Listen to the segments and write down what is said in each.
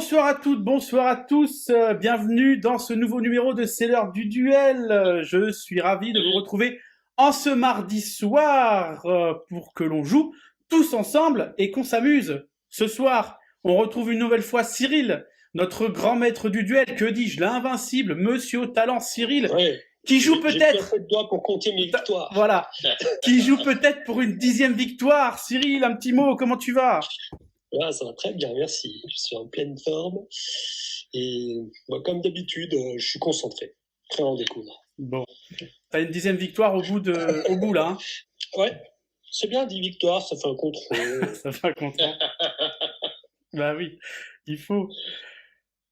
Bonsoir à toutes, bonsoir à tous, bienvenue dans ce nouveau numéro de C'est l'heure du duel. Je suis ravi de vous retrouver en ce mardi soir pour que l'on joue tous ensemble et qu'on s'amuse. Ce soir, on retrouve une nouvelle fois Cyril, notre grand maître du duel, que dis-je, l'invincible monsieur au talent Cyril, Ouais. qui joue J'ai peut-être... fait de doigts pour compter mes victoires. Voilà, qui joue peut-être pour une 10e victoire. Cyril, un petit mot, comment tu vas ? Ouais, ça va très bien, merci. Je suis en pleine forme. Et comme d'habitude, je suis concentré. Prêt à en découdre. Bon, t'as une 10e victoire au bout là. Hein. Ouais, c'est bien 10 victoires, ça fait un contrôle. Ça fait un content. Bah oui, il faut.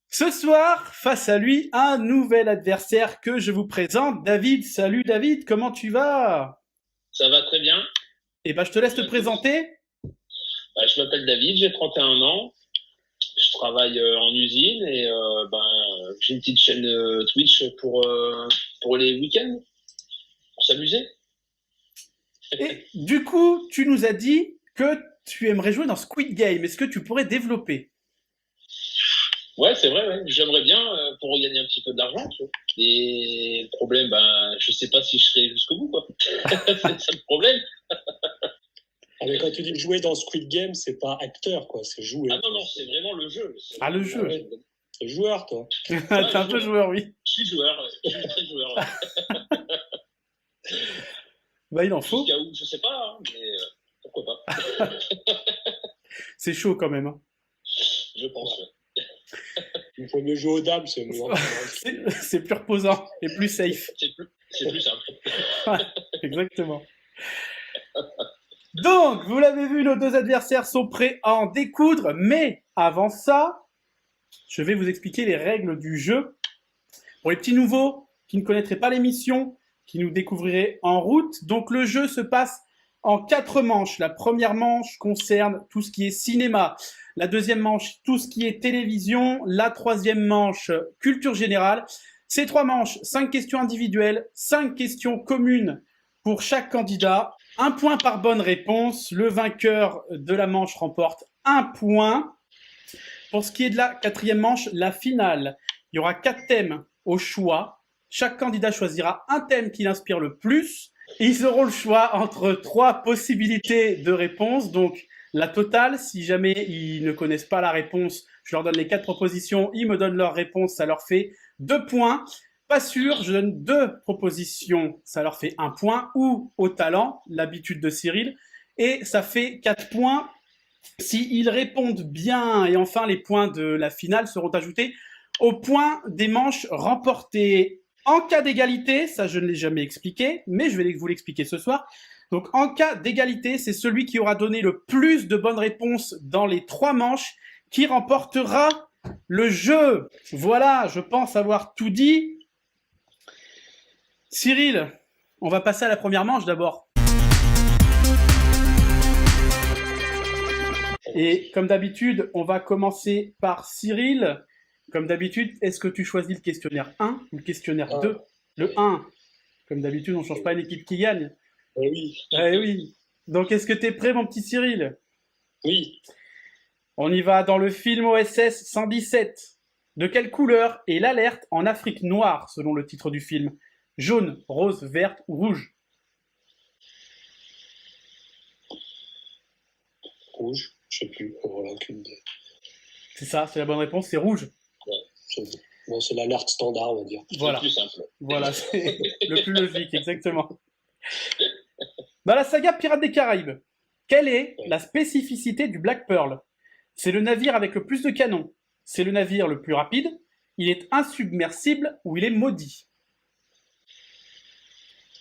Ce soir, face à lui, un nouvel adversaire que je vous présente, David. Salut David, comment tu vas ? Ça va très bien. Eh ben, je te laisse te présenter. Je m'appelle David, j'ai 31 ans. Je travaille en usine et j'ai une petite chaîne Twitch pour les week-ends, pour s'amuser. Et du coup, tu nous as dit que tu aimerais jouer dans Squid Game. Est-ce que tu pourrais développer ? Ouais, c'est vrai, ouais. J'aimerais bien pour gagner un petit peu d'argent. Tu vois. Et le problème, je sais pas si je serai jusqu'au bout, quoi. C'est ça le problème. Ah, mais quand tu dis jouer dans Squid Game, c'est pas acteur, quoi, c'est jouer. Ah non, c'est vraiment le jeu. Ah, le jeu. Ouais. T'es joueur, toi. T'es un peu joueur, oui. Je suis joueur, ouais. Je suis très joueur. Ouais. Bah, il en faut. Jusqu'à où, je sais pas, hein, mais pourquoi pas. C'est chaud quand même. Hein. Je pense, ouais. Il faut mieux jouer aux dames, c'est mieux. C'est plus reposant et plus safe. C'est plus simple. Ouais, exactement. Donc, vous l'avez vu, nos deux adversaires sont prêts à en découdre, mais avant ça, je vais vous expliquer les règles du jeu. Pour les petits nouveaux qui ne connaîtraient pas l'émission, qui nous découvriraient en route, donc le jeu se passe en 4 manches. La première manche concerne tout ce qui est cinéma. La deuxième manche, tout ce qui est télévision. La troisième manche, culture générale. Ces 3 manches, 5 questions individuelles, 5 questions communes pour chaque candidat. 1 point par bonne réponse. Le vainqueur de la manche remporte 1 point. Pour ce qui est de la 4e manche, la finale, il y aura 4 thèmes au choix. Chaque candidat choisira un thème qui l'inspire le plus. Ils auront le choix entre 3 possibilités de réponse. Donc, la totale, si jamais ils ne connaissent pas la réponse, je leur donne les 4 propositions, ils me donnent leur réponse, ça leur fait 2 points. Pas sûr, je donne 2 propositions, ça leur fait 1 point. Ou au talent, l'habitude de Cyril, et ça fait 4 points. S'ils répondent bien, et enfin les points de la finale seront ajoutés aux points des manches remportées. En cas d'égalité, ça je ne l'ai jamais expliqué, mais je vais vous l'expliquer ce soir. Donc en cas d'égalité, c'est celui qui aura donné le plus de bonnes réponses dans les 3 manches qui remportera le jeu. Voilà, je pense avoir tout dit. Cyril, on va passer à la première manche d'abord. Et comme d'habitude, on va commencer par Cyril. Comme d'habitude, est-ce que tu choisis le questionnaire 1 ou le questionnaire 2 ? Le 1, comme d'habitude, on ne change pas une équipe qui gagne. Eh oui. Eh oui. Donc, est-ce que tu es prêt, mon petit Cyril ? Oui. On y va dans le film OSS 117. De quelle couleur est l'alerte en Afrique noire, selon le titre du film ? Jaune, rose, verte ou rouge ? Rouge, je sais plus. Voilà, aucune idée. C'est ça, c'est la bonne réponse, c'est rouge. Bon, c'est l'alerte standard, on va dire. Voilà. C'est le plus simple. Voilà, c'est le plus logique, exactement. Dans la saga Pirates des Caraïbes, quelle est la spécificité du Black Pearl ? C'est le navire avec le plus de canons. C'est le navire le plus rapide. Il est insubmersible ou il est maudit ?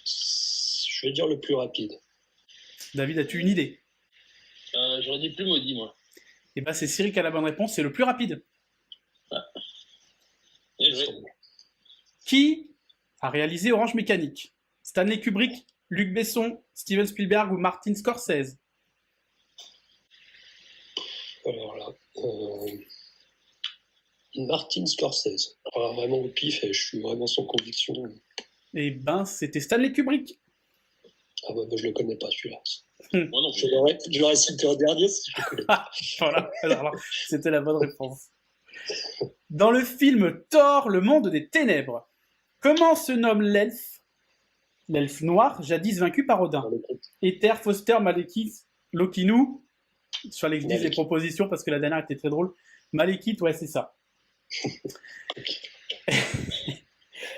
Je vais dire le plus rapide. David, as-tu une idée ? J'aurais dit plus maudit, moi. Eh ben, c'est Cyril qui a la bonne réponse, c'est le plus rapide. Bien joué. Qui a réalisé Orange Mécanique ? Stanley Kubrick, Luc Besson, Steven Spielberg ou Martin Scorsese ? Alors là, Martin Scorsese. Alors, vraiment au pif, et je suis vraiment sans conviction. Eh ben, c'était Stanley Kubrick. Ah bah, je le connais pas celui-là. Moi non plus. Je l'aurais cité en dernier si je le connais pas. Voilà, alors là, c'était la bonne réponse. Dans le film Thor, le monde des ténèbres, comment se nomme l'elfe noir, jadis vaincu par Odin? Ether, Foster, Malekith, Lokinu. Sur les que je dise les propositions parce que la dernière était très drôle. Malekith, ouais, c'est ça.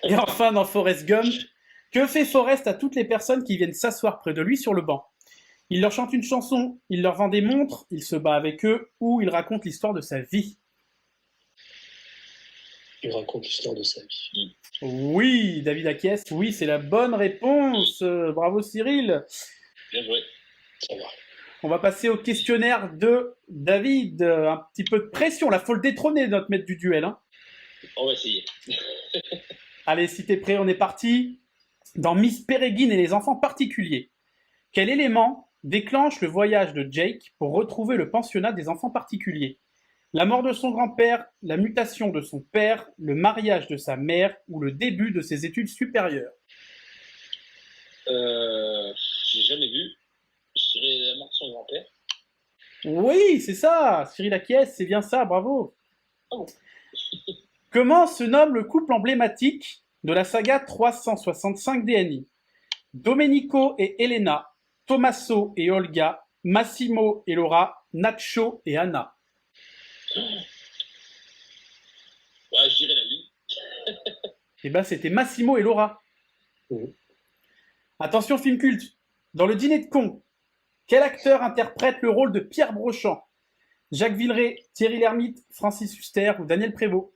Et enfin, dans Forrest Gump, que fait Forrest à toutes les personnes qui viennent s'asseoir près de lui sur le banc? Il leur chante une chanson, il leur vend des montres, il se bat avec eux ou il raconte l'histoire de sa vie? Il raconte l'histoire de sa vie. Oui, David acquiesce, oui, c'est la bonne réponse. Bravo Cyril. Bien joué. Ça va. On va passer au questionnaire de David. Un petit peu de pression, là, faut le détrôner, notre maître du duel. Hein. On va essayer. Allez, si t'es prêt, on est parti. Dans Miss Peregrine et les enfants particuliers, quel élément déclenche le voyage de Jake pour retrouver le pensionnat des enfants particuliers? La mort de son grand-père, la mutation de son père, le mariage de sa mère ou le début de ses études supérieures? J'ai jamais vu. Je dirais la mort de son grand-père. Oui, c'est ça. Cyril acquiesce, c'est bien ça, bravo. Oh. Comment se nomme le couple emblématique de la saga 365 DNI? Domenico et Elena, Tommaso et Olga, Massimo et Laura, Nacho et Anna. Ouais, je dirais la une. Eh ben, c'était Massimo et Laura. Mhm. Attention, film culte. Dans le dîner de cons, quel acteur interprète le rôle de Pierre Brochant? Jacques Villeray, Thierry Lhermitte, Francis Huster ou Daniel Prévost?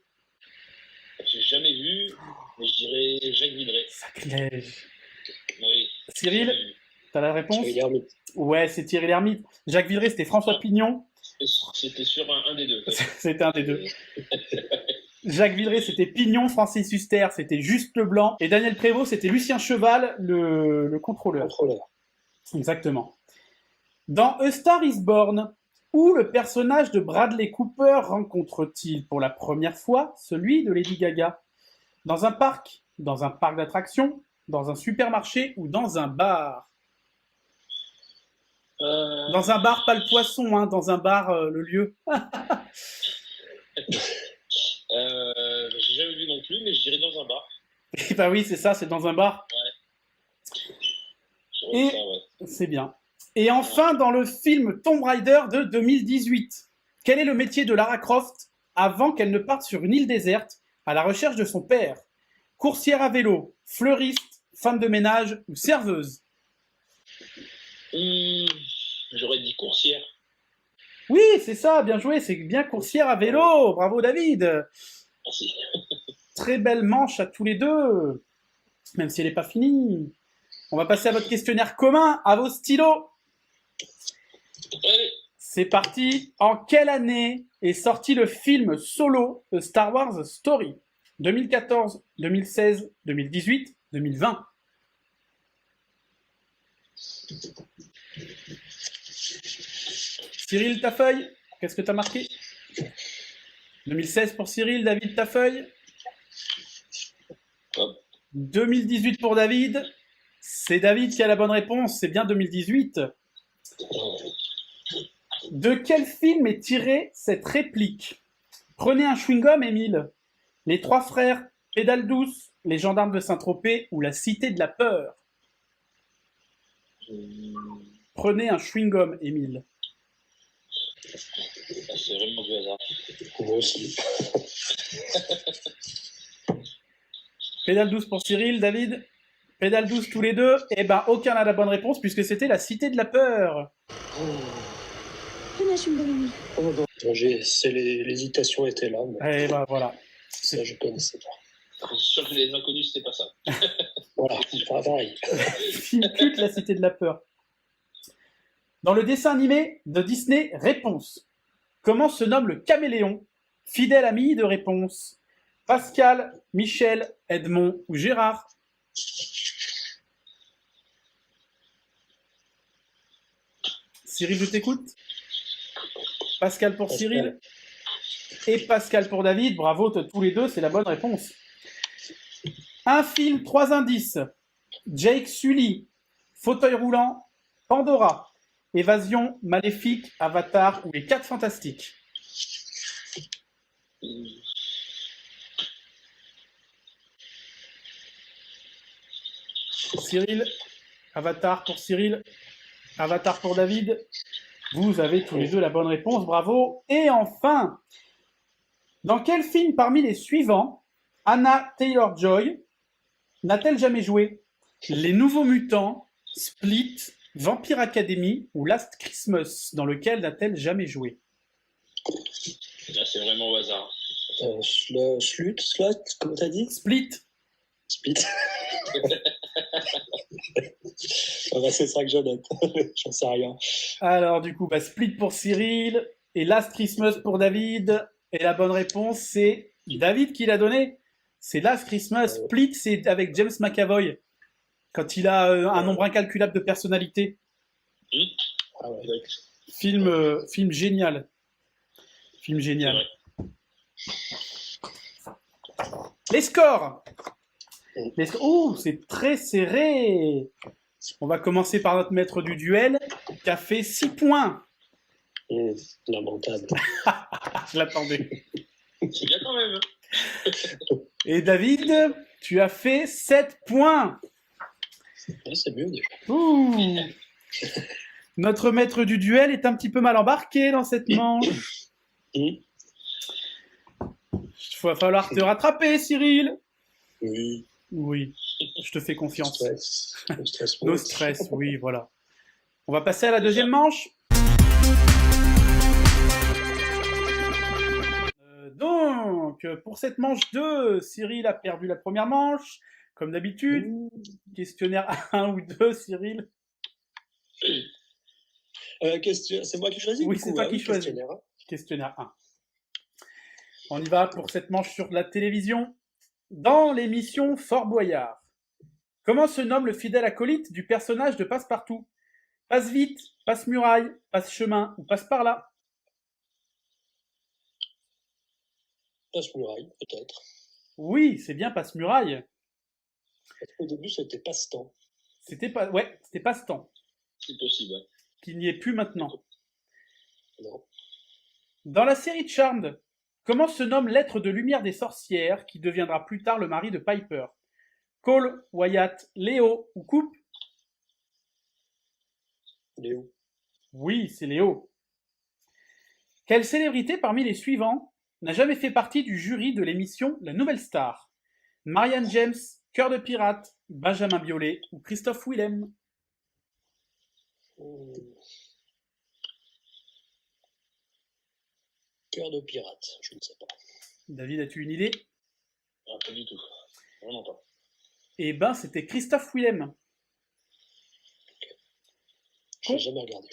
J'ai jamais vu, mais je dirais Jacques Villeray. Sacrilège. Oui. Cyril, t'as la réponse? Thierry Lhermitte. Ouais, c'est Thierry Lhermitte. Jacques Villeray, c'était François Pignon. C'était sur un des deux. C'était un des deux. Jacques Villeray, c'était Pignon. Francis Huster, c'était Juste Leblanc. Et Daniel Prévost, c'était Lucien Cheval, le contrôleur. Exactement. Dans A Star is Born, où le personnage de Bradley Cooper rencontre-t-il pour la première fois celui de Lady Gaga? Dans un parc d'attractions, dans un supermarché ou dans un bar? Dans un bar, pas le poisson, hein, dans un bar, le lieu. J'ai jamais vu non plus, mais je dirais dans un bar. Et bah oui, c'est ça, c'est dans un bar. Ouais. Et c'est bien. Et enfin, dans le film Tomb Raider de 2018, quel est le métier de Lara Croft avant qu'elle ne parte sur une île déserte à la recherche de son père? Coursière à vélo, fleuriste, femme de ménage ou serveuse? J'aurais dit coursière. Oui, c'est ça, bien joué, c'est bien coursière à vélo. Bravo David. Merci. Très belle manche à tous les deux, même si elle n'est pas finie. On va passer à votre questionnaire commun, à vos stylos. Allez. C'est parti. En quelle année est sorti le film Solo, A Star Wars Story? 2014, 2016, 2018, 2020. Cyril, ta feuille, qu'est-ce que tu as marqué? 2016 pour Cyril, David, ta feuille? Hop. 2018 pour David. C'est David qui a la bonne réponse, c'est bien 2018. De quel film est tirée cette réplique? Prenez un chewing-gum, Émile. Les Trois Frères, Pédale douce, Les Gendarmes de Saint-Tropez ou La Cité de la Peur? Prenez un chewing-gum, Émile. C'est vraiment du hasard. Moi aussi. Pédale douce pour Cyril, David. Pédale douce tous les deux. Eh ben, aucun n'a la bonne réponse puisque c'était La Cité de la Peur. L'hésitation était là. Mais Eh ben, voilà. ça, je connaissais pas. Je suis sûr que les inconnus, c'était pas ça. Voilà, pareil. Film culte, La Cité de la Peur. Dans le dessin animé de Disney, Réponse. Comment se nomme le caméléon, fidèle ami de Réponse? Pascal, Michel, Edmond ou Gérard? Cyril, je t'écoute. Pascal pour Cyril et Pascal pour David. Bravo, tous les deux, c'est la bonne réponse. Un film, 3 indices. Jake Sully, Fauteuil roulant, Pandora, Évasion, Maléfique, Avatar ou Les 4 Fantastiques? Cyril, Avatar pour Cyril, Avatar pour David. Vous avez tous les deux la bonne réponse, bravo. Et enfin, dans quel film parmi les suivants Anna Taylor-Joy n'a-t-elle jamais joué? Les Nouveaux Mutants, Split, Vampire Academy ou Last Christmas, dans lequel n'a-t-elle jamais joué? Là, c'est vraiment au hasard. Slot, comment t'as dit? Split. Split. C'est ça que je note. J'en sais rien. Alors du coup, Split pour Cyril et Last Christmas pour David. Et la bonne réponse, c'est David qui l'a donné. C'est Last Christmas. Split, c'est avec James McAvoy. Quand il a un nombre incalculable de personnalités. Ah ouais. Film génial. Film génial. Les scores. Oh, c'est très serré. On va commencer par notre maître du duel, qui a fait 6 points. Lamentable. Je l'attendais. C'est bien quand même. Et David, tu as fait 7 points. C'est mieux déjà. Ouh. Notre maître du duel est un petit peu mal embarqué dans cette manche. Il va falloir te rattraper, Cyril. Oui. Oui, je te fais confiance. Stress. No stress, oui, voilà. On va passer à la deuxième manche. Donc, pour cette manche 2, Cyril a perdu la première manche, comme d'habitude. Questionnaire 1 ou 2, Cyril. C'est moi qui choisis? Oui, c'est toi qui choisis. Questionnaire 1. On y va pour cette manche sur la télévision. Dans l'émission Fort Boyard, comment se nomme le fidèle acolyte du personnage de Passepartout? Passe vite, passe muraille, passe chemin ou passe par là? Passe muraille, peut-être. Oui, c'est bien passe muraille. Au début, c'était passe-temps. C'était passe-temps. C'est possible. Ouais. Qui n'y est plus maintenant. Non. Dans la série Charmed, comment se nomme l'être de lumière des sorcières qui deviendra plus tard le mari de Piper? Cole, Wyatt, Léo ou Coupe? Léo. Oui, c'est Léo. Quelle célébrité parmi les suivants n'a jamais fait partie du jury de l'émission La Nouvelle Star? Marianne James, Cœur de Pirate, Benjamin Biolay ou Christophe Willem? Cœur de pirate, je ne sais pas. David, as-tu une idée? Pas du tout. Vraiment pas. Eh ben, c'était Christophe Willem. Je n'ai jamais regardé.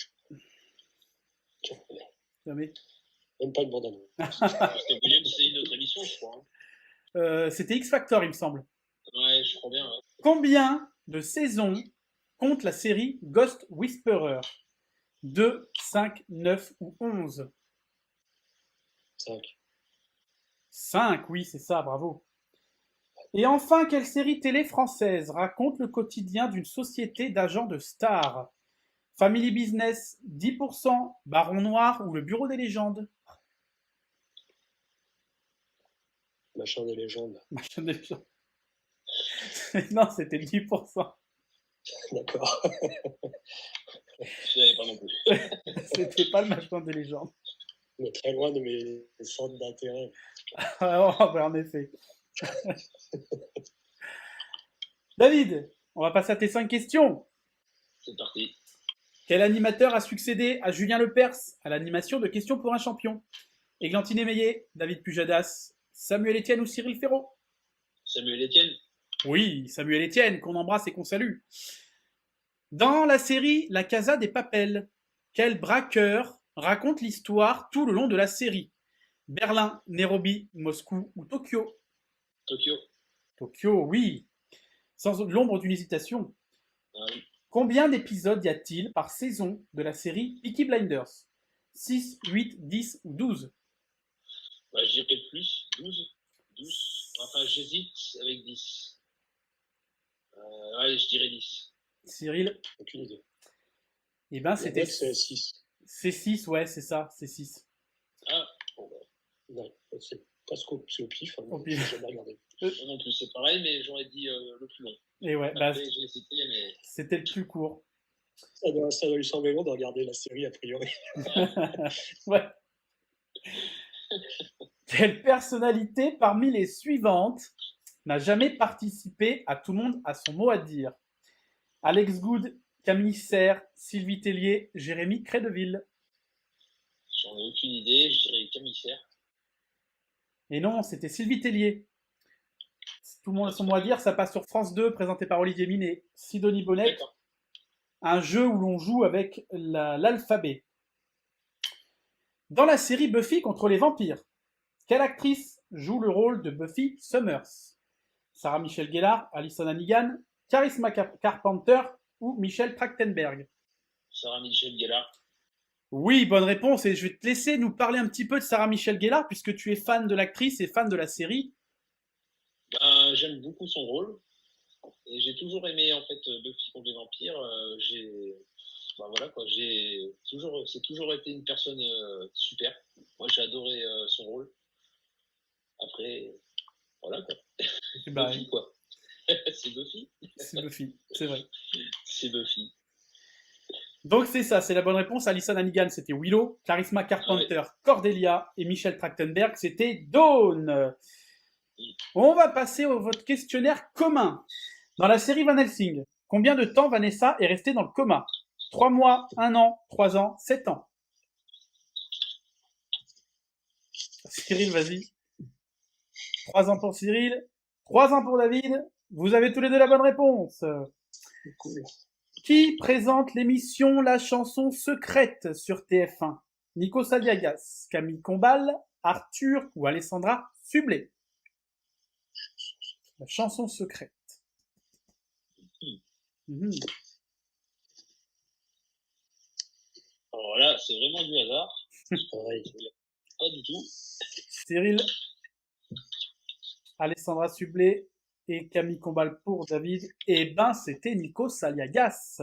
Jamais. Même pas une bande-annonce. Parce que William, c'est une autre émission, je crois. C'était X Factor, il me semble. Ouais, je crois bien. Ouais. Combien de saisons compte la série Ghost Whisperer? 2, 5, 9 ou 11? 5. 5, oui, c'est ça, bravo. Et enfin, quelle série télé française raconte le quotidien d'une société d'agents de stars? Family Business, 10%, Baron Noir ou le Bureau des légendes? Machin des légendes. Machin des légendes. Non, c'était 10%. D'accord. Je savais pas non plus. C'était pas le machin des légendes. Mais très loin de mes centres d'intérêt. Ah, ouais, en effet. David, on va passer à tes 5 questions. C'est parti. Quel animateur a succédé à Julien Lepers à l'animation de Questions pour un champion? Églantine Émeillé, David Pujadas, Samuel Etienne ou Cyril Ferraud? Samuel Etienne. Oui, Samuel Etienne, qu'on embrasse et qu'on salue. Dans la série La Casa des Papel, quel braqueur raconte l'histoire tout le long de la série? Berlin, Nairobi, Moscou ou Tokyo? Tokyo. Tokyo, oui. Sans l'ombre d'une hésitation. Ah oui. Combien d'épisodes y a-t-il par saison de la série Peaky Blinders? 6, 8, 10 ou 12? Bah, je dirais plus. 12. 12. Enfin, j'hésite avec 10. Ouais, je dirais 10. Cyril? Aucune idée. Eh ben, c'était. C'est 6. C'est 6, ouais, c'est ça, c'est 6. Ah, bon, bah. Non, c'est Presque c'est au pif. Hein, Au pif. J'ai jamais regardé. Moi non plus, c'est pareil, mais j'aurais dit le plus long. Et ouais, bah, Après, j'ai hésité, mais c'était le plus court. Ça doit lui sembler long de regarder la série, a priori. Ouais. Quelle personnalité parmi les suivantes n'a jamais participé à Tout le monde a son mot à dire? Alex Good, Camille Serre, Sylvie Tellier, Jérémy Crédeville. j'en ai aucune idée. Je dirais Camille Serre. Et non, c'était Sylvie Tellier. Tout le monde a son mot à dire, ça passe sur France 2, présenté par Olivier Mine et Sidonie Bonnet. D'accord. Un jeu où l'on joue avec l'alphabet. Dans la série Buffy contre les vampires, quelle actrice joue le rôle de Buffy Summers? Sarah Michelle Gellar, Alison Hannigan, Charisma Carpenter ou Michelle Trachtenberg? Sarah Michelle Gellar. Oui, bonne réponse, et je vais te laisser nous parler un petit peu de Sarah Michelle Gellar, puisque tu es fan de l'actrice et fan de la série. Ben, j'aime beaucoup son rôle. Et j'ai toujours aimé, en fait, Buffy contre les vampires. Ben voilà, quoi. C'est toujours été une personne super. Moi, j'ai adoré son rôle. Après, voilà, quoi. Bah, Buffy, quoi. C'est Buffy. c'est Buffy, c'est vrai. C'est Buffy. Donc c'est ça, c'est la bonne réponse. Alison Hannigan, c'était Willow. Charisma Carpenter, Cordelia. Et Michelle Trachtenberg, c'était Dawn. On va passer au votre questionnaire commun. Dans la série Van Helsing, combien de temps Vanessa est restée dans le coma? 3 mois, 1 an, 3 ans, 7 ans. Cyril, vas-y. 3 ans pour Cyril, 3 ans pour David. Vous avez tous les deux la bonne réponse. Cool. Qui présente l'émission La chanson secrète sur TF1? Nico Saliagas, Camille Combal, Arthur ou Alessandra Sublet? La chanson secrète. Mhm. Alors là, c'est vraiment du hasard. Pareil. Pas du tout. Cyril, Alessandra Sublet et Camille Combal pour David. Eh ben, c'était Nico Saliagas.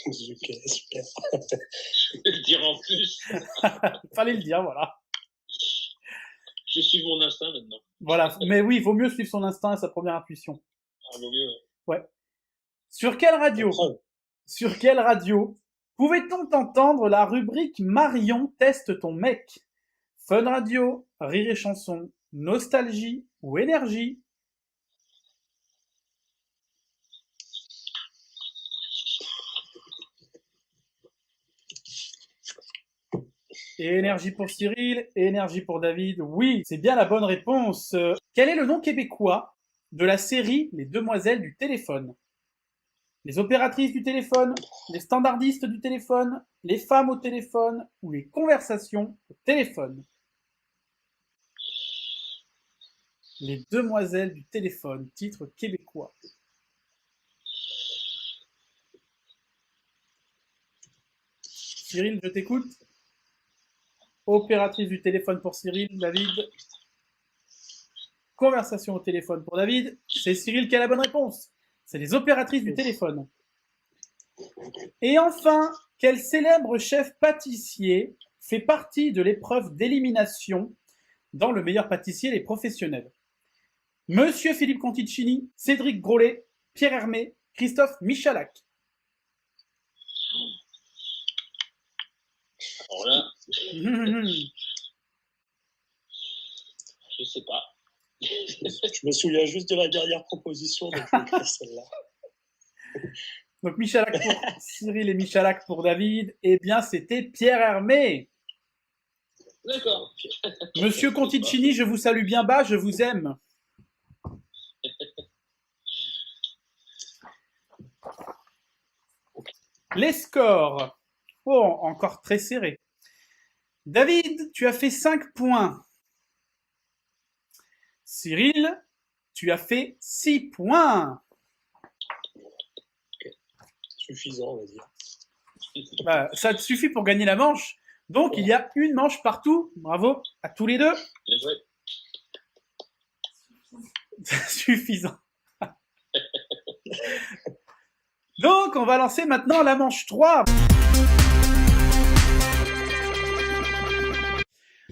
Ok, super. Je vais le dire en plus. Fallait le dire, voilà. Je suis mon instinct maintenant. Voilà. Mais oui, vaut mieux suivre son instinct et sa première intuition. Ah, vaut mieux. Ouais. Sur quelle radio? Preuve. Sur quelle radio pouvait-on entendre la rubrique Marion teste ton mec? Fun Radio, Rire et Chanson, Nostalgie ou Énergie? Et énergie pour Cyril, et énergie pour David. Oui, c'est bien la bonne réponse. Quel est le nom québécois de la série Les Demoiselles du téléphone? Les opératrices du téléphone, les standardistes du téléphone, les femmes au téléphone ou les conversations au téléphone? Les Demoiselles du téléphone, titre québécois. Cyril, je t'écoute. Opératrice du téléphone pour Cyril, David. Conversation au téléphone pour David. C'est Cyril qui a la bonne réponse. C'est les opératrices du téléphone. Et enfin, quel célèbre chef pâtissier fait partie de l'épreuve d'élimination dans Le meilleur pâtissier, les professionnels? Monsieur Philippe Conticini, Cédric Grolet, Pierre Hermé, Christophe Michalak. Alors là, je sais pas. Je me souviens juste de la dernière proposition, donc je vais écrire celle-là. Donc Michalak pour Cyril et Michalak pour David. Eh bien, c'était Pierre Hermé. D'accord. Monsieur Conticini, je vous salue bien bas, je vous aime. Les scores. Oh, encore très serré. David, tu as fait 5 points. Cyril, tu as fait 6 points. Suffisant, on va dire. Bah, ça te suffit pour gagner la manche. Donc, il y a une manche partout. Bravo à tous les deux. Bien joué. Suffisant. Donc, on va lancer maintenant la manche 3.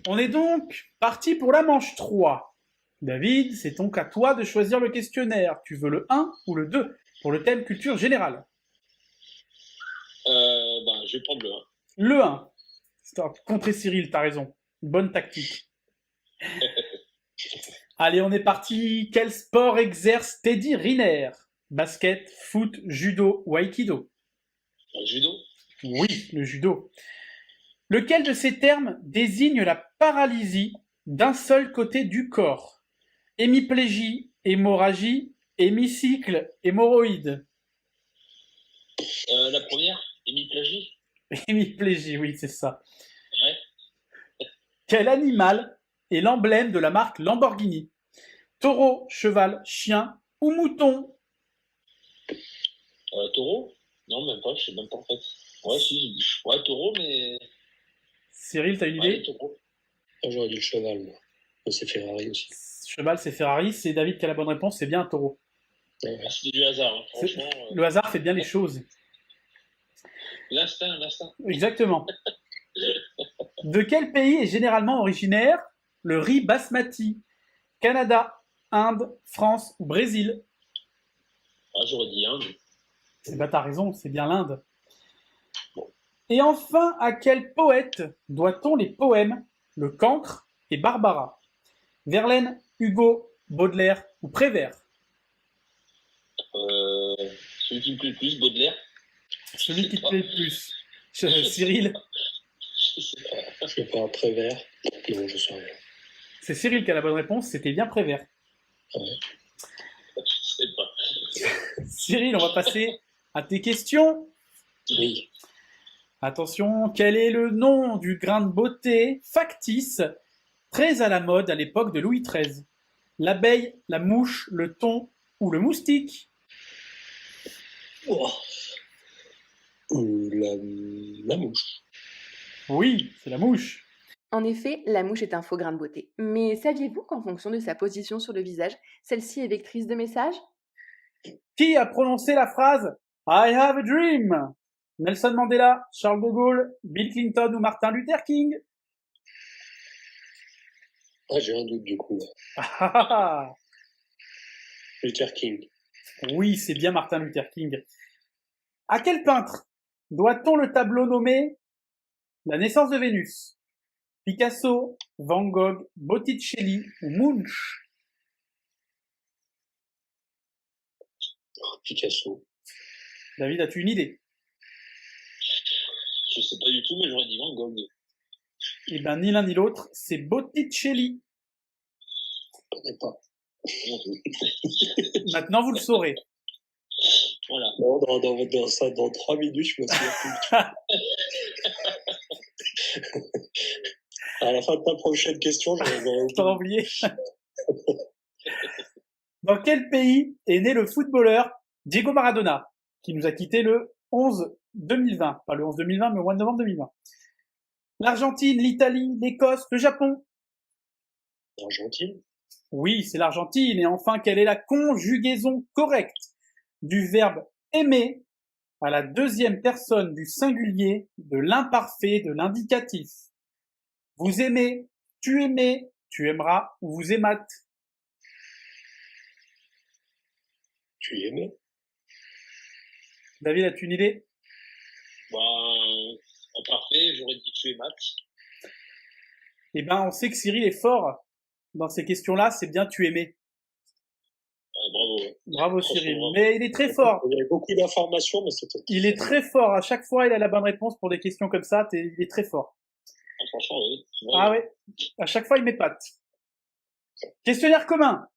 On est donc parti pour la manche 3. David, c'est donc à toi de choisir le questionnaire. Tu veux le 1 ou le 2 pour le thème culture générale? Je vais prendre le 1. Le 1. Contrer Cyril, t'as raison. Bonne tactique. Allez, on est parti. Quel sport exerce Teddy Riner? Basket, foot, judo ou aikido? Le judo? Oui, le judo. Lequel de ces termes désigne la paralysie d'un seul côté du corps? Hémiplégie, hémorragie, hémicycle, hémorroïde. La première, hémiplégie? Hémiplégie, oui, c'est ça. Ouais. Quel animal est l'emblème de la marque Lamborghini? Taureau, cheval, chien ou mouton? Taureau? Non, même pas, je sais même pas en fait. Ouais, si, j'ai dit. Ouais, taureau, mais. Cyril, t'as une Ouais, idée? taureau. J'aurais dit le cheval, moi. Mais c'est Ferrari aussi. Cheval, c'est Ferrari. C'est David qui a la bonne réponse. C'est bien un taureau. Ouais. C'est du hasard, hein. Franchement. Le hasard fait bien les choses. L'instinct. Exactement. De quel pays est généralement originaire le riz basmati? Canada, Inde, France ou Brésil? J'aurais dit Inde. Eh ben, t'as raison, c'est bien l'Inde. Et enfin, à quel poète doit-on les poèmes Le Cancre et Barbara? Verlaine, Hugo, Baudelaire ou Prévert? Celui qui me plaît le plus, Baudelaire. Celui qui te plaît le plus. Cyril? Je sais pas. Je sais pas, Prévert. Non, je sais rien. C'est Cyril qui a la bonne réponse, c'était bien Prévert. Ouais. Je sais pas. Cyril, on va passer à tes questions. Oui. Attention, quel est le nom du grain de beauté factice très à la mode à l'époque de Louis XIII? L'abeille, la mouche, le thon ou le moustique? Oh. La mouche. Oui, c'est la mouche. En effet, la mouche est un faux grain de beauté. Mais saviez-vous qu'en fonction de sa position sur le visage, celle-ci est vectrice de messages? Qui a prononcé la phrase I have a dream? Nelson Mandela, Charles de Gaulle, Bill Clinton ou Martin Luther King? Ah, j'ai un doute du coup. Là. Ah, ah, ah. Luther King. Oui, c'est bien Martin Luther King. À quel peintre doit-on le tableau nommé La naissance de Vénus? Picasso, Van Gogh, Botticelli ou Munch? Picasso. David, as-tu une idée? Je sais pas du tout, mais j'aurais dit Van Gogh. Eh ben, ni l'un ni l'autre, c'est Botticelli. Je connais pas. Maintenant, vous le saurez. Voilà. Non, dans 3 minutes, je me souviens plus. À la fin de ta prochaine question, j'aurais T'auras oublié. Dans quel pays est né le footballeur Diego Maradona, qui nous a quitté le 11 2020, pas le 11 2020, mais au mois de novembre 2020? L'Argentine, l'Italie, l'Écosse, le Japon? Argentine. Oui, c'est l'Argentine. Et enfin, quelle est la conjugaison correcte du verbe aimer à la deuxième personne du singulier de l'imparfait de l'indicatif? Vous aimez, tu aimeras ou vous aimâtes? Tu y aimais? David, as-tu une idée? En parfait, j'aurais dit tu es mat. Eh ben, on sait que Cyril est fort dans ces questions-là, c'est bien tu aimais. Bravo. Bravo Franchement, Cyril. bravo. Mais il est très fort. Il y avait beaucoup d'informations, mais c'était. Il est très fort. À chaque fois, il a la bonne réponse pour des questions comme ça. Il est très fort. Franchement, oui. Ah ouais. À chaque fois, il m'épate. Questionnaire commun.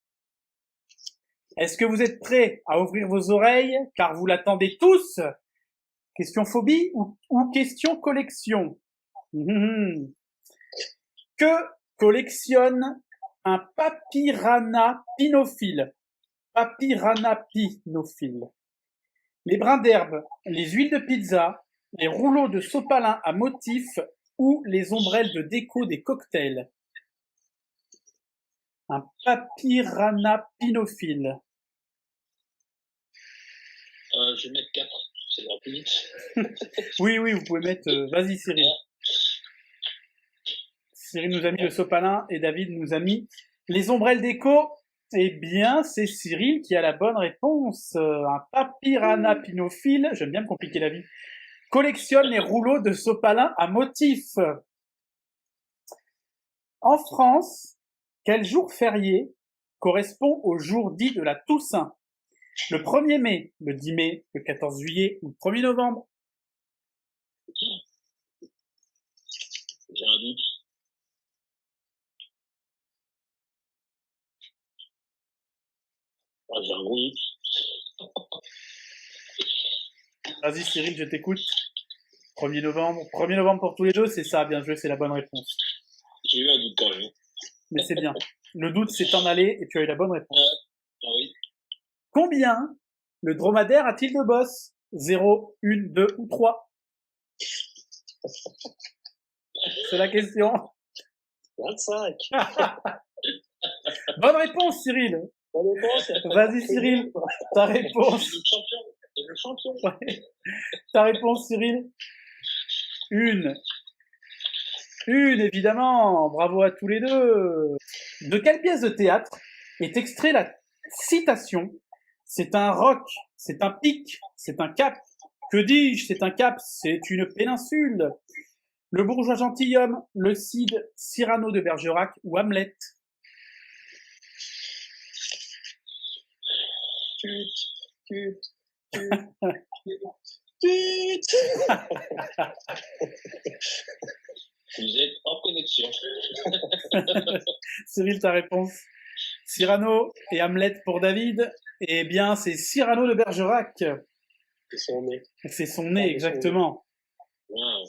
Est-ce que vous êtes prêts à ouvrir vos oreilles car vous l'attendez tous? Question phobie ou question collection? Que collectionne un papyrana pinophile? Papyrana pinophile. Les brins d'herbe, les huiles de pizza, les rouleaux de sopalin à motifs ou les ombrelles de déco des cocktails? Un papyrana pinophile. Je vais mettre 4. C'est plus vite. Oui, vous pouvez mettre... vas-y Cyril. Cyril nous a mis le sopalin et David nous a mis les ombrelles déco. Eh bien, c'est Cyril qui a la bonne réponse. Un papyranapinophile, j'aime bien me compliquer la vie, collectionne les rouleaux de sopalin à motifs. En France, quel jour férié correspond au jour dit de la Toussaint? Le 1er mai, le 10 mai, le 14 juillet ou le 1er novembre? J'ai un doute. Ah, j'ai un gros doute. Vas-y Cyril, je t'écoute. 1er novembre. 1er novembre pour tous les deux, c'est ça, bien joué, c'est la bonne réponse. J'ai eu un doute quand même. Mais c'est bien. Le doute s'est en allé et tu as eu la bonne réponse. Ah oui. Combien le dromadaire a-t-il de bosses? 0, 1, 2 ou 3? C'est la question. 25. Bonne réponse Cyril. Bonne réponse. Vas-y Cyril, ta réponse. C'est le champion. C'est le champion. Ouais. Ta réponse Cyril. Une, évidemment. Bravo à tous les deux. De quelle pièce de théâtre est extrait la citation: c'est un roc, c'est un pic, c'est un cap. Que dis-je? C'est un cap, c'est une péninsule. Le bourgeois gentilhomme, le Cid, Cyrano de Bergerac ou Hamlet? Vous êtes en connexion. Cyril, ta réponse. Cyrano et Hamlet pour David. Eh bien, c'est Cyrano de Bergerac. C'est son nez. C'est son nez, exactement. Wow.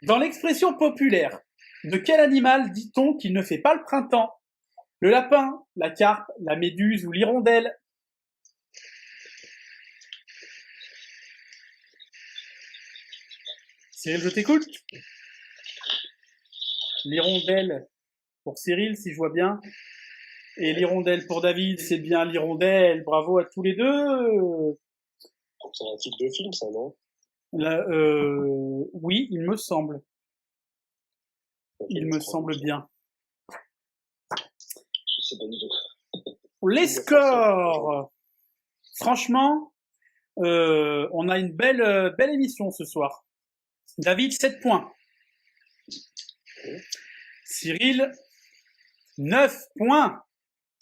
Dans l'expression populaire, de quel animal dit-on qu'il ne fait pas le printemps? Le lapin, la carpe, la méduse ou l'hirondelle? Cyril, je t'écoute. L'hirondelle pour Cyril, si je vois bien. Et l'hirondelle pour David, c'est bien l'hirondelle. Bravo à tous les deux. C'est un type de film, ça, non? Là, oui, il me semble. Il me semble bien. Je sais pas du tout. Les scores. Franchement, on a une belle émission ce soir. David, 7 points. Cyril, 9 points.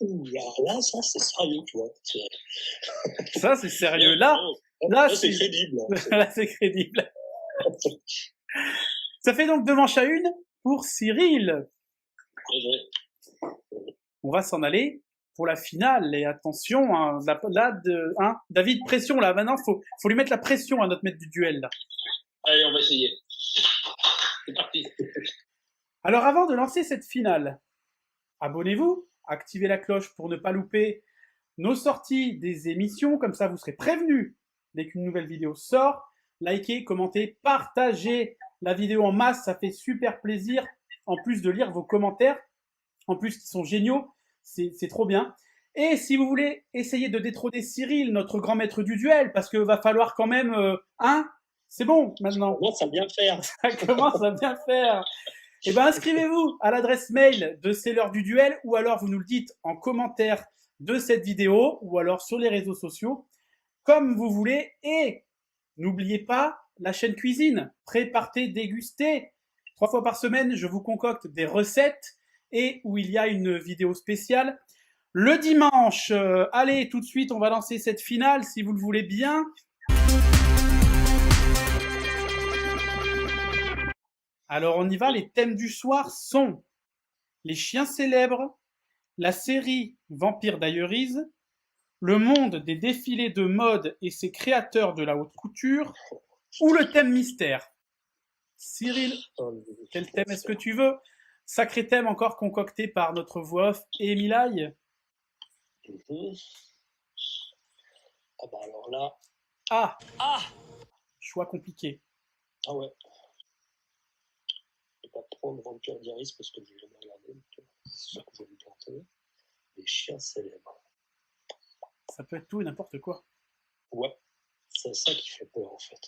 Ouh, là, ça, c'est sérieux, tu vois. Ça, c'est sérieux. Là, c'est crédible. Là, c'est crédible. Ça fait donc 2 manches à 1 pour Cyril. On va s'en aller pour la finale. Et attention, hein, David, pression là. Maintenant, faut lui mettre la pression à notre maître du duel là. Allez, on va essayer. C'est parti. Alors, avant de lancer cette finale, abonnez-vous, activez la cloche pour ne pas louper nos sorties des émissions. Comme ça, vous serez prévenus dès qu'une nouvelle vidéo sort. Likez, commentez, partagez la vidéo en masse. Ça fait super plaisir. En plus de lire vos commentaires, en plus qui sont géniaux, c'est trop bien. Et si vous voulez essayer de détrôner Cyril, notre grand maître du duel, parce que va falloir quand même, c'est bon maintenant. Ça commence à bien faire. Ça commence à bien faire. Eh ben, inscrivez-vous à l'adresse mail de C'est l'heure du duel, ou alors vous nous le dites en commentaire de cette vidéo, ou alors sur les réseaux sociaux, comme vous voulez. Et n'oubliez pas la chaîne cuisine. Préparez, dégustez. 3 fois par semaine, je vous concocte des recettes et où il y a une vidéo spéciale. Le dimanche, allez, tout de suite, on va lancer cette finale, si vous le voulez bien. Alors, on y va. Les thèmes du soir sont les chiens célèbres, la série Vampire Diaries, le monde des défilés de mode et ses créateurs de la haute couture, ou le thème mystère. Cyril, quel thème est-ce que tu veux? Sacré thème encore concocté par notre voix off Emilaï. Ah bah alors là. Choix compliqué. Ah ouais. Je vais pas prendre Vampire Diaries parce que j'ai jamais regardé. C'est sûr que je vais me tenter. Les chiens célèbres. Ça peut être tout et n'importe quoi. Ouais. C'est ça qui fait peur en fait.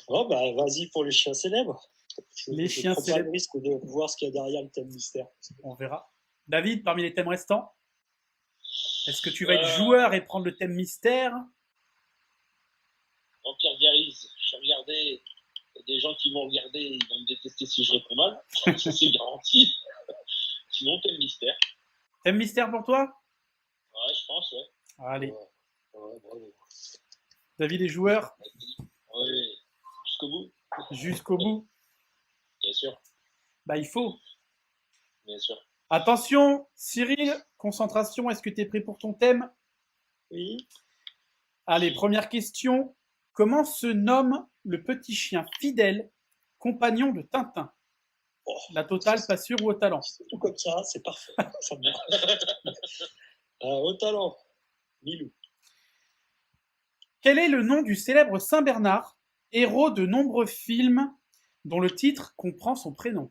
Oh bah vas-y pour les chiens célèbres. Les chiens prends pas célèbres. le risque de voir ce qu'il y a derrière le thème mystère. On verra. David, parmi les thèmes restants, est-ce que tu vas être Euh, joueur et prendre le thème mystère? Vampire Diaries, j'ai regardé. Il y a des gens qui vont regarder, ils vont me détester si je réponds mal. Ça, c'est garanti. Sinon, thème mystère. Thème mystère pour toi? Ouais, je pense, ouais. Allez, Ouais, bravo. David est joueur Ouais, jusqu'au bout, jusqu'au bout. bien sûr, Bah, il faut. bien sûr. Attention, Cyril, concentration, est-ce que tu es prêt pour ton thème? Oui. Allez, première question. Comment se nomme le petit chien fidèle, compagnon de Tintin? Oh, La totale, pas sûr ou au talent? c'est tout comme ça, c'est parfait. Ça me va. Au talent, Milou. Quel est le nom du célèbre Saint Bernard, héros de nombreux films dont le titre comprend son prénom?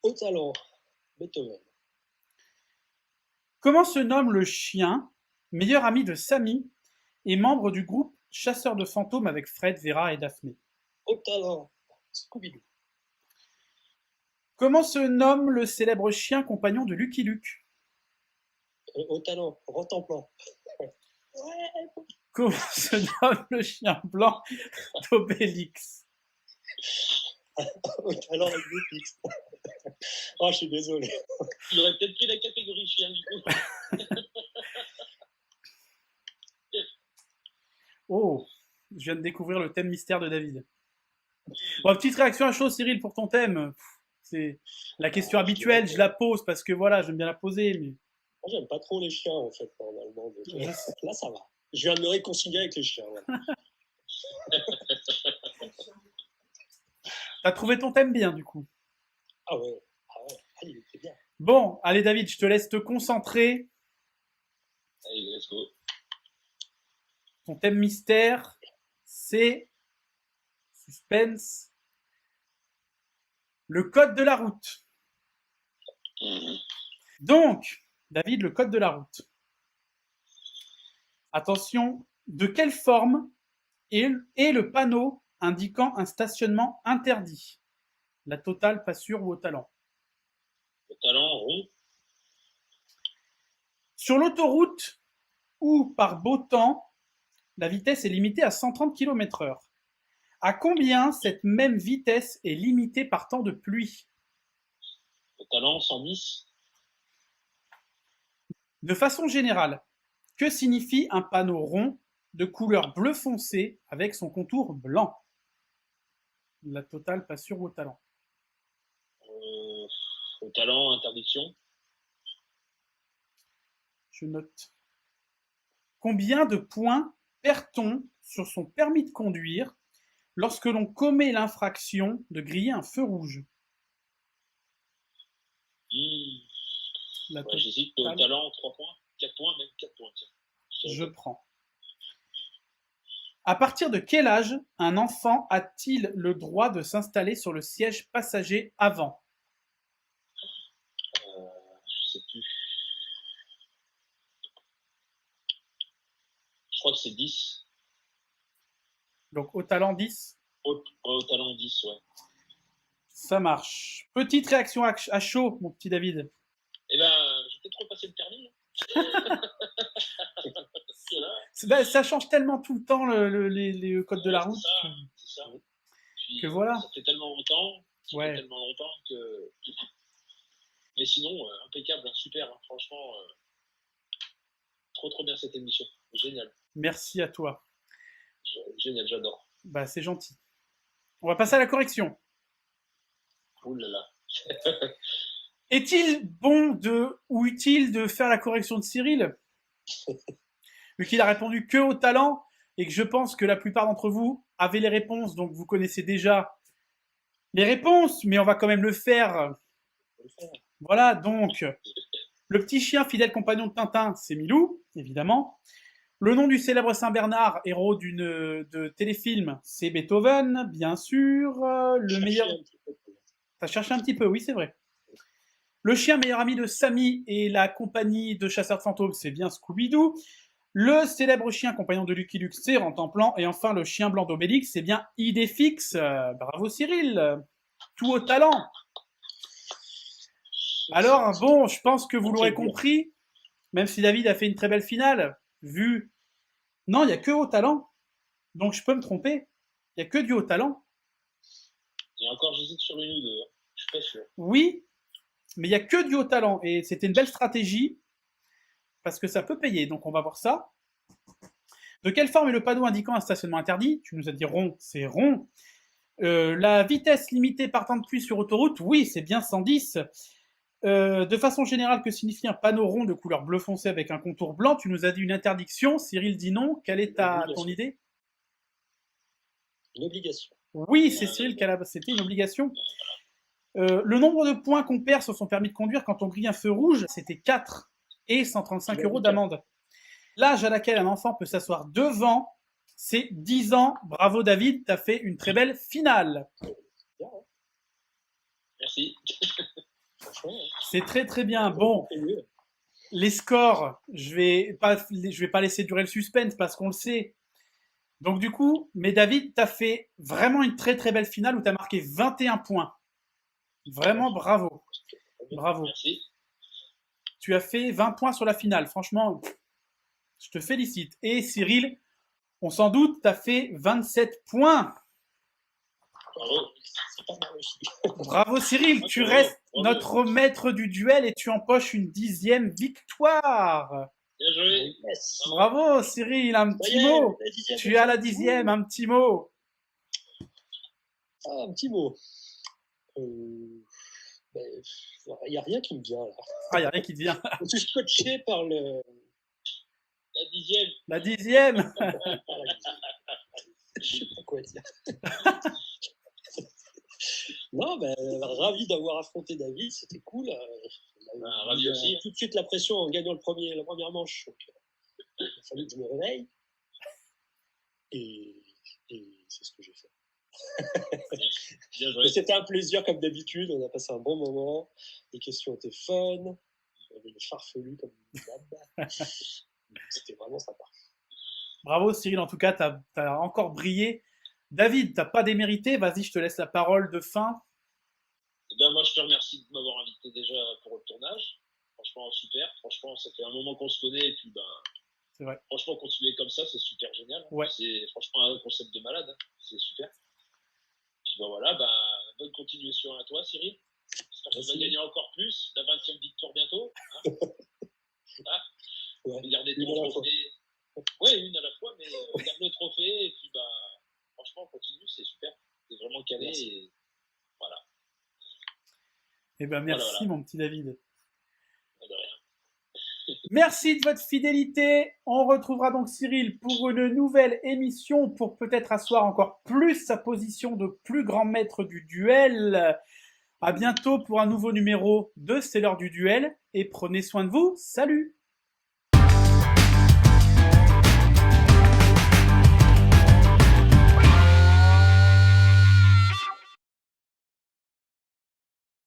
Au talent, Beethoven. Comment se nomme le chien, meilleur ami de Sammy et membre du groupe Chasseurs de fantômes avec Fred, Vera et Daphné? Au talent, Scooby-Doo. Comment se nomme le célèbre chien compagnon de Lucky Luke? Au talent, Rentemplant. Ouais. Comment se nomme le chien blanc d'Obélix? Au talent, avec des pics. Oh, je suis désolé. J'aurais peut-être pris la catégorie chien, du coup. Oh, je viens de découvrir le thème mystère de David. Bon, petite réaction à chaud, Cyril, pour ton thème. C'est la question habituelle, je la pose parce que voilà, j'aime bien la poser, mais Moi, j'aime pas trop les chiens, en fait, normalement. Donc, Je sais. là, ça va. Je viens de me réconcilier avec les chiens. Voilà. t'as trouvé ton thème bien du coup. Ah ouais, il était bien. Bon, allez David, je te laisse te concentrer. Allez, let's go. Ton thème mystère, c'est suspense. Le code de la route. Donc, David, le code de la route. Attention, de quelle forme est le panneau indiquant un stationnement interdit? La totale, pas sûre ou au talent? Le talent rond, Sur l'autoroute ou par beau temps, la vitesse est limitée à 130 km/h. À combien cette même vitesse est limitée par temps de pluie? le talent 110, De façon générale, que signifie un panneau rond de couleur bleu foncé avec son contour blanc? La totale, pas sûre ou au talent? au talent interdiction, Je note. Combien de points perd-on sur son permis de conduire lorsque l'on commet l'infraction de griller un feu rouge? La ouais, j'hésite, au totale, talent 3 points, 4 points, même 4 points, tiens. je prends. À partir de quel âge un enfant a-t-il le droit de s'installer sur le siège passager avant? Je sais plus. Je crois que c'est 10. Donc au talent 10, Au talent 10, ouais. ça marche. Petite réaction à chaud, mon petit David. Eh ben, je vais peut-être repasser le permis. Parce que là, Ça change tellement tout le temps les codes de la route. c'est ça. Puis, Que voilà. Ça fait tellement longtemps, Ouais. que. Mais sinon, impeccable, hein, super, hein, franchement, trop bien cette émission, génial, Merci à toi. génial, j'adore. Bah, c'est gentil. On va passer à la correction. Ouh là là. Est-il bon ou utile de faire la correction de Cyril? Vu qu'il a répondu que au talent et que je pense que la plupart d'entre vous avaient les réponses, donc vous connaissez déjà les réponses, mais on va quand même le faire. Voilà, donc, le petit chien fidèle compagnon de Tintin, c'est Milou, évidemment. Le nom du célèbre Saint Bernard, héros de téléfilm, c'est Beethoven, bien sûr. Le meilleur. T'as cherché un petit peu, oui, c'est vrai. Le chien meilleur ami de Sammy et la compagnie de chasseurs de fantômes, c'est bien Scooby-Doo. Le célèbre chien compagnon de Lucky Luke, c'est Rantanplan. Et enfin, le chien blanc d'Obélix, c'est bien Idéfix. Bravo Cyril, tout au talent. Alors, bon, je pense que vous l'aurez compris, même si David a fait une très belle finale, vu... Non, il n'y a que haut talent. Donc je peux me tromper. Il n'y a que du haut talent. Et encore, j'hésite sur une ou deux. Je suis pas sûr. Oui, mais il n'y a que du haut talent. Et c'était une belle stratégie, parce que ça peut payer. Donc on va voir ça. De quelle forme est le panneau indiquant un stationnement interdit? Tu nous as dit rond, c'est rond. La vitesse limitée par temps de pluie sur autoroute, oui, c'est bien 110. De façon générale, que signifie un panneau rond de couleur bleu foncé avec un contour blanc? Tu nous as dit une interdiction. Cyril dit non. Quelle est ton idée? Une obligation. Oui, c'est Cyril qui a c'était une obligation. Le nombre de points qu'on perd sur son permis de conduire quand on grille un feu rouge, c'était 4 et 135 € d'amende. L'âge à laquelle un enfant peut s'asseoir devant, c'est 10 ans. Bravo David, tu as fait une très belle finale. Merci. C'est très très bien. Bon, les scores, je vais pas laisser durer le suspense parce qu'on le sait. Donc du coup, mais David, tu as fait vraiment une très très belle finale où tu as marqué 21 points. Vraiment bravo. Bravo. Merci. Tu as fait 20 points sur la finale. Franchement, je te félicite. Et Cyril, on s'en doute, tu as fait 27 points. Bravo. C'est pas mal aussi. Bravo Cyril, tu restes notre maître du duel et tu empoches une 10e victoire. Bien joué. Yes. Bravo Cyril, un petit mot. Tu es à la 10e, un petit mot. Ah, un petit mot. Il n'y a rien qui me vient là. Ah, il n'y a rien qui te vient. Je suis scotché par le. La 10e. La 10e. Je sais pas quoi dire. Non, ravi d'avoir affronté David, c'était cool. Ravi aussi. Tout de suite la pression en gagnant la première manche. Donc, il a fallu que je me réveille. Et c'est ce que j'ai fait. Bien joué. C'était un plaisir comme d'habitude, on a passé un bon moment. Les questions étaient fun, il y avait des farfelus comme d'hab. C'était vraiment sympa. Bravo Cyril, en tout cas, tu as encore brillé. David, t'as pas démérité, vas-y, je te laisse la parole de fin. Moi, je te remercie de m'avoir invité déjà pour le tournage. Franchement, super. Franchement, ça fait un moment qu'on se connaît et puis c'est vrai. Franchement, continuer comme ça, c'est super génial. Ouais. C'est franchement un concept de malade. Hein. C'est super. Puis voilà, bonne continuation à toi, Cyril. J'espère que tu vas gagner encore plus. La 20e victoire bientôt. Hein. Ouais. Garder ton trophée. Oui, une à la fois, mais garde le trophée et puis franchement, continue, c'est super. C'est vraiment calé. Merci. Et voilà. Eh ben merci voilà. mon petit David. De rien. Merci de votre fidélité. On retrouvera donc Cyril pour une nouvelle émission pour peut-être asseoir encore plus sa position de plus grand maître du duel. À bientôt pour un nouveau numéro de C'est l'heure du duel et prenez soin de vous. Salut!